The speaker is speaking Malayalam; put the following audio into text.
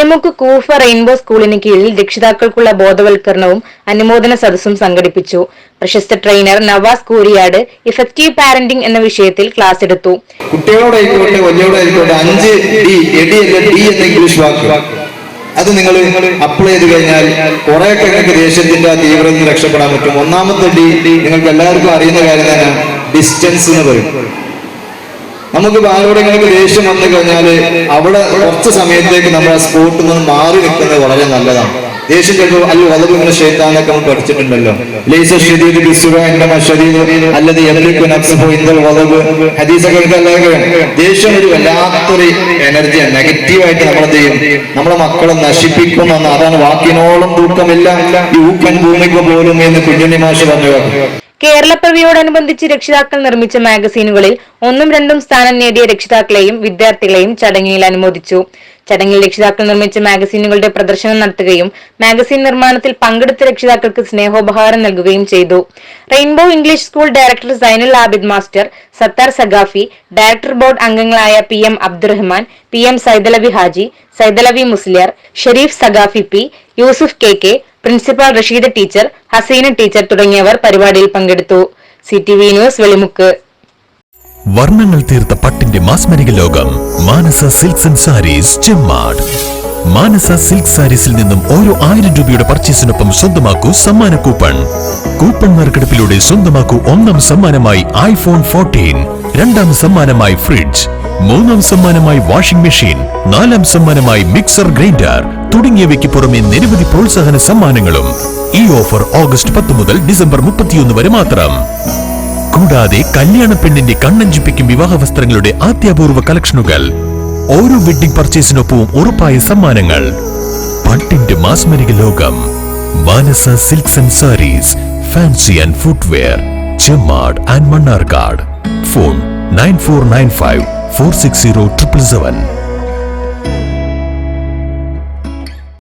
വെളിമുക്ക് കൂഫ റെയിൻബോ സ്കൂളിന് കീഴിൽ രക്ഷിതാക്കൾക്കുള്ള ബോധവൽക്കരണവും അനുമോദന സദസ്സും സംഘടിപ്പിച്ചു. പ്രശസ്ത trainer Navas Kooriyad effective parenting എന്ന വിഷയത്തിൽ ക്ലാസ് എടുത്തു. കുട്ടികളോടായിക്കോട്ടെ വലിയവരായിക്കോട്ടെ 5D എന്ന ഇംഗ്ലീഷ് വാക്ക് അത് നിങ്ങൾ അപ്ലൈ ചെയ്ത് കഴിഞ്ഞാൽ കുറെയൊക്കെ നിങ്ങൾക്ക് ദേഷ്യത്തിന്റെ ആ തീവ്രത രക്ഷപ്പെടാൻ പറ്റും. ഒന്നാമത്തെ D നിങ്ങൾക്ക് എല്ലാവർക്കും അറിയുന്ന കാര്യം തന്നെ ഡിസ്റ്റൻസ് എന്ന് പറയും. നമുക്ക് ആരോടെങ്കിലും ദേഷ്യം വന്നു കഴിഞ്ഞാൽ അവിടെ കുറച്ച് സമയത്തേക്ക് നമ്മൾ ആ സ്പോട്ടിൽ നിന്ന് മാറി നിൽക്കുന്നത് വളരെ നല്ലതാണ്. ദേഷ്യം ചിലപ്പോൾ അല്ലെങ്കിൽ വളരെ ഇങ്ങനെ ക്ഷേത്താനൊക്കെ നമ്മൾ പഠിച്ചിട്ടുണ്ടല്ലോ. ദേഷ്യം ഒരു വല്ലാത്തൊരു എനർജിയാണ്, നെഗറ്റീവായിട്ട് നമ്മളെന്ത് ചെയ്യും, നമ്മളെ മക്കളെ നശിപ്പിക്കുമെന്ന്. അതാണ് വാക്കിനോളം തൂക്കമില്ല ഈ ഊക്കൻ ഭൂമിക്ക് പോലും എന്ന് കുഞ്ഞുണ്ണി മാഷ് പറഞ്ഞു. കേരളപ്പിറവിയോടനുബന്ധിച്ച് രക്ഷിതാക്കൾ നിർമ്മിച്ച മാഗസീനുകളിൽ 1ഉം 2ഉം സ്ഥാനം നേടിയ രക്ഷിതാക്കളെയും വിദ്യാർത്ഥികളെയും ചടങ്ങിൽ അനുമോദിച്ചു. ചടങ്ങിൽ രക്ഷിതാക്കൾ നിർമ്മിച്ച മാഗസീനുകളുടെ പ്രദർശനം നടത്തുകയും മാഗസീൻ നിർമ്മാണത്തിൽ പങ്കെടുത്ത രക്ഷിതാക്കൾക്ക് സ്നേഹോപഹാരം നൽകുകയും ചെയ്തു. Rainbow English school director Zainul Abid master, Sathar Saqafi, director board അംഗങ്ങളായ PM Abdurahman, PM Saidalavi Haji, Saidalavi Musliyar, Sharif Saqafi P, Yusuf KK, principal Rasheeda teacher, Haseena teacher തുടങ്ങിയവർ പരിപാടിയിൽ പങ്കെടുത്തു. CTV news Velimukku. വർണ്ണങ്ങൾ തീർത്ത പട്ടിന്റെ മാസ്മരിക ലോകം Manasa silks and sarees, Chemmad. Manasa silk സാരീസിൽ നിന്നും ഓരോ 1000 രൂപയുടെ പർച്ചേസിനൊപ്പം സ്വന്തമാക്കൂ സമ്മാന കൂപ്പൺ. കൂപ്പൺ നറുക്കെടുപ്പിലൂടെ സ്വന്തമാക്കൂ 1ാം സമ്മാനമായി iPhone 14, 2ാം സമ്മാനമായി ഫ്രിഡ്ജ്, 3ാം സമ്മാനമായി വാഷിംഗ് മെഷീൻ, 4ാം സമ്മാനമായി മിക്സർ ഗ്രൈൻഡർ തുടങ്ങിയവയ്ക്ക് പുറമെ നിരവധി പ്രോത്സാഹന സമ്മാനങ്ങളും. ഈ ഓഫർ ഓഗസ്റ്റ് 10 മുതൽ ഡിസംബർ 31 വരെ മാത്രം. കൂടാതെ കല്യാണ പെണ്ണിന്റെ കണ്ണഞ്ചിപ്പിക്കും വിവാഹ വസ്ത്രങ്ങളുടെ അത്യപൂർവ കളക്ഷനുകൾ. ഓരോ വെഡ്ഡിംഗ് പർച്ചേസിനൊപ്പവും ഉറപ്പായ സമ്മാനങ്ങൾ. പട്ടിന്റെ മാസ്മരിക ലോകം Manasa silks and sarees, fancy and footwear, Chemmad and Mannarkkad. Phone 9495 460 777.